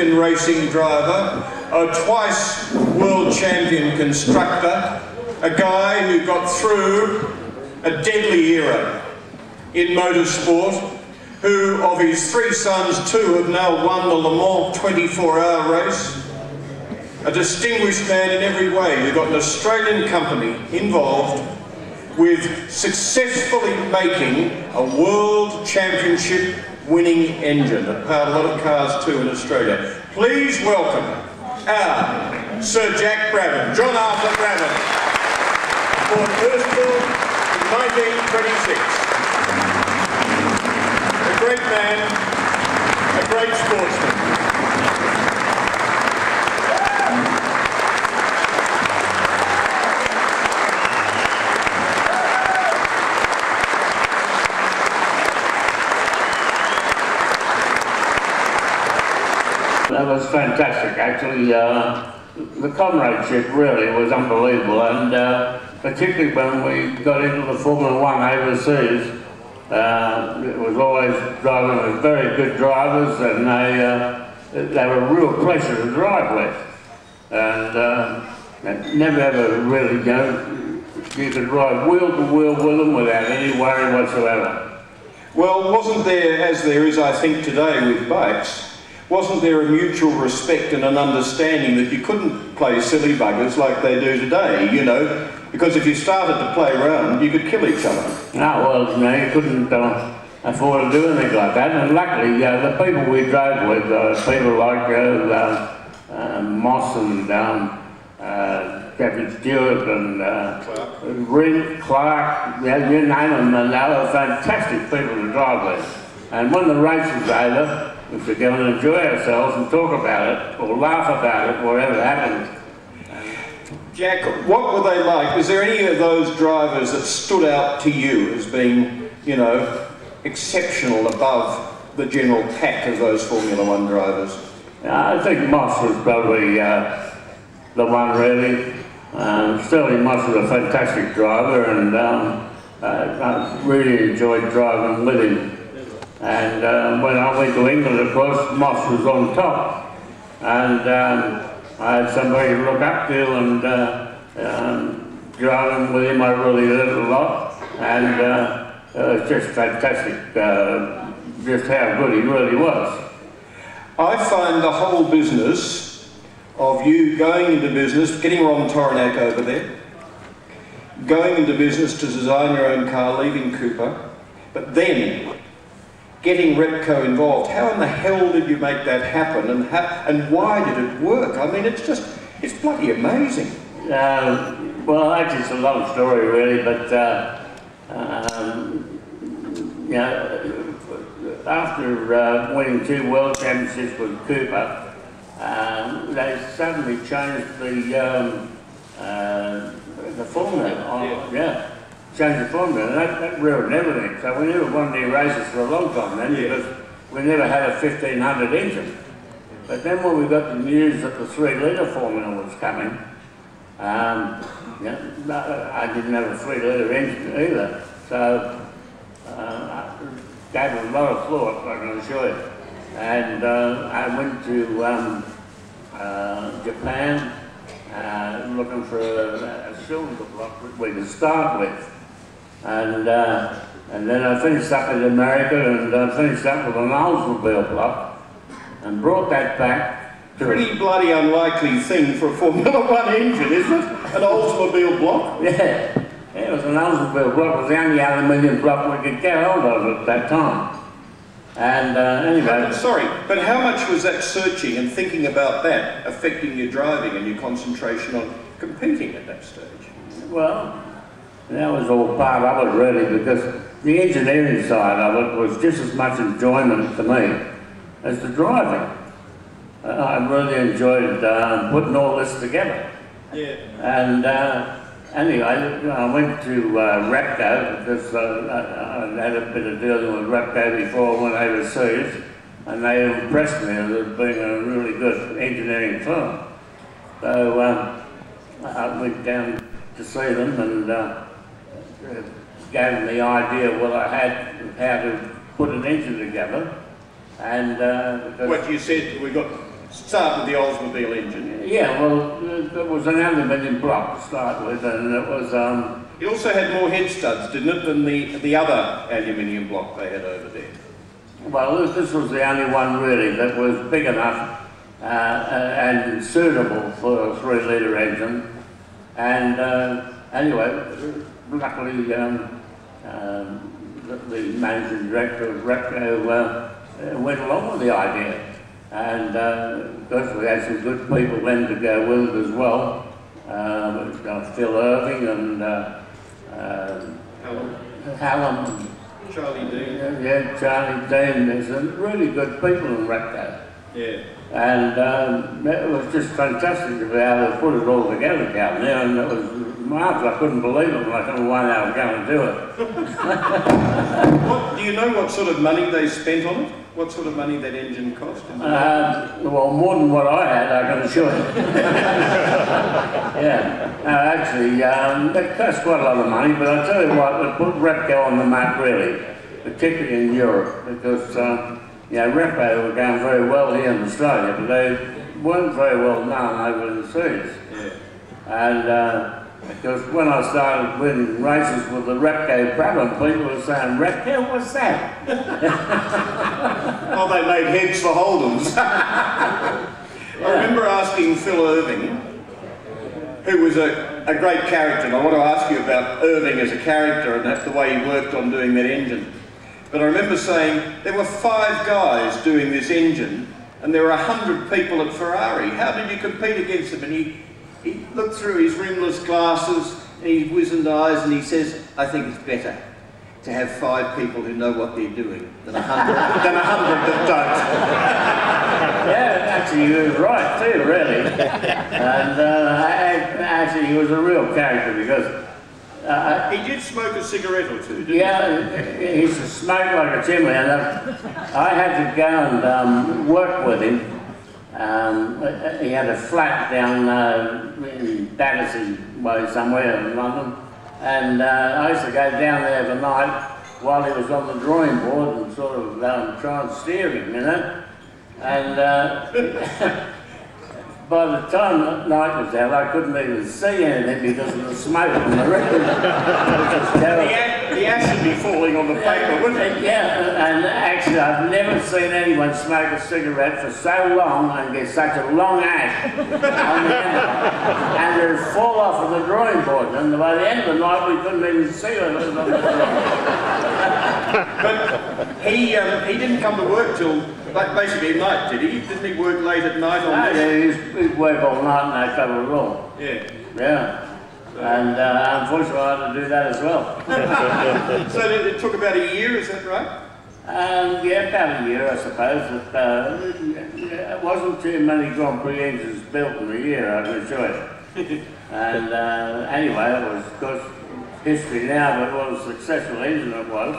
champion racing driver, a twice world champion constructor, a guy who got through a deadly era in motorsport, who of his 3 sons, 2 have now won the Le Mans 24-hour race. A distinguished man in every way, who got an Australian company involved with successfully making a world championship winning engine that powered a lot of cars too in Australia. Please welcome our Sir Jack Brabham, John Arthur Brabham, born Hurstville in 1926. A great man, a great sportsman. That was fantastic, actually. The comradeship really was unbelievable, and particularly when we got into the Formula 1 overseas, it was always driving with very good drivers, and they were a real pleasure to drive with. And never ever really, you know, you could ride wheel to wheel with them without any worry whatsoever. Well, wasn't there, as there is I think today with bikes, wasn't there a mutual respect and an understanding that you couldn't play silly buggers like they do today, you know, because if you started to play around, you could kill each other? No, well, no, you couldn't afford to do anything like that, and luckily, the people we drove with, people like Moss and Captain Stewart and Ring, Clark, you name them, and they were fantastic people to drive with. And when the race was over, we could go and enjoy ourselves and talk about it, or laugh about it, whatever happened. Jack, what were they like? Was there any of those drivers that stood out to you as being, you know, exceptional above the general pack of those Formula 1 drivers? I think Moss was probably the one, really. Certainly Moss was a fantastic driver, and I really enjoyed driving with him. And when I went to England, of course, Moss was on top, and I had somebody to look up to, and driving with him I really learned a lot, and it was just fantastic, just how good he really was. I find the whole business of you going into business, getting Ron Torinac over there, going into business to design your own car, leaving Cooper, but then getting Repco involved. How in the hell did you make that happen, and why did it work? I mean, it's bloody amazing. Well, actually it's a long story really, but after winning 2 world championships with Cooper, they suddenly changed the formula. Changed the formula, and that ruined everything. So we never won any races for a long time then, because we never had a 1500 engine. But then when we got the news that the 3-litre formula was coming, I didn't have a 3-litre engine either. So I gave it a lot of thought, I can assure you. And I went to Japan looking for a cylinder block that we could start with. And then I finished up in America, and I finished up with an Oldsmobile block and brought that back to pretty bloody unlikely thing for a Formula 1 engine, isn't it? An Oldsmobile block? Yeah, it was an Oldsmobile block. It was the only aluminium block we could get hold of at that time. And anyway... Sorry, but how much was that searching and thinking about that affecting your driving and your concentration on competing at that stage? Well, that was all part of it really, because the engineering side of it was just as much enjoyment to me as the driving. I really enjoyed putting all this together. Yeah. And anyway, I went to Repco, because I had a bit of dealing with Repco before I went overseas, and they impressed me as being a really good engineering firm. So I went down to see them and gave them the idea of what I had, how to put an engine together. And what you said, we got start with the Oldsmobile engine. Yeah, well, it was an aluminium block to start with, and it was... It also had more head studs, didn't it, than the other aluminium block they had over there? Well, this was the only one really that was big enough and suitable for a 3-litre engine. And anyway, luckily the managing director of Repco went along with the idea. And of course we had some good people then to go with it as well. Phil Irving and Hallam. Charlie Dean. Yeah, Charlie Dean. There's some really good people in Repco. Yeah. And it was just fantastic to be able to put it all together down there, and it was marvellous. I couldn't believe it when I told why they were going to do it. Do you know what sort of money they spent on it? What sort of money that engine cost? Well, more than what I had, I can assure you. Yeah, actually, it cost quite a lot of money, but I tell you what, it put Repco on the map really, particularly in Europe, because Repco were going very well here in Australia, but they weren't very well known over the seas. Yeah. And because when I started winning races with the Repco Brabham, people were saying, Repco, what's that? Oh, they made heads for Holdens. I remember asking Phil Irving, who was a great character, and I want to ask you about Irving as a character and the way he worked on doing that engine. But I remember saying, there were 5 guys doing this engine, and there were 100 people at Ferrari. How did you compete against them? And he looked through his rimless glasses and his wizened eyes and he says, I think it's better to have 5 people who know what they're doing than 100 that don't. Yeah, actually he was right too, really. And actually he was a real character because... he did smoke a cigarette or two, didn't he? Yeah, he used to smoke like a chimney, and I had to go and work with him. He had a flat down in Battersea way somewhere in London, and I used to go down there the night while he was on the drawing board and sort of try and steer him, you know. And by the time the night was out, I couldn't even see anything because of the smoke on the record. The ash would be falling on the paper, wouldn't it? Yeah, and actually I've never seen anyone smoke a cigarette for so long and get such a long ash on the end of it. And it would fall off of the drawing board, and by the end of the night we couldn't even see it on the drawing. But he didn't come to work till basically at night, did he? Didn't he work late at night on this? No, he'd work all night, no trouble at all. Yeah. Yeah. And unfortunately I had to do that as well. So it took about a year, is that right? Yeah, about a year I suppose. It wasn't too many Grand Prix engines built in a year, I can assure you. And anyway, it was, of course, history now, but what a successful engine it was.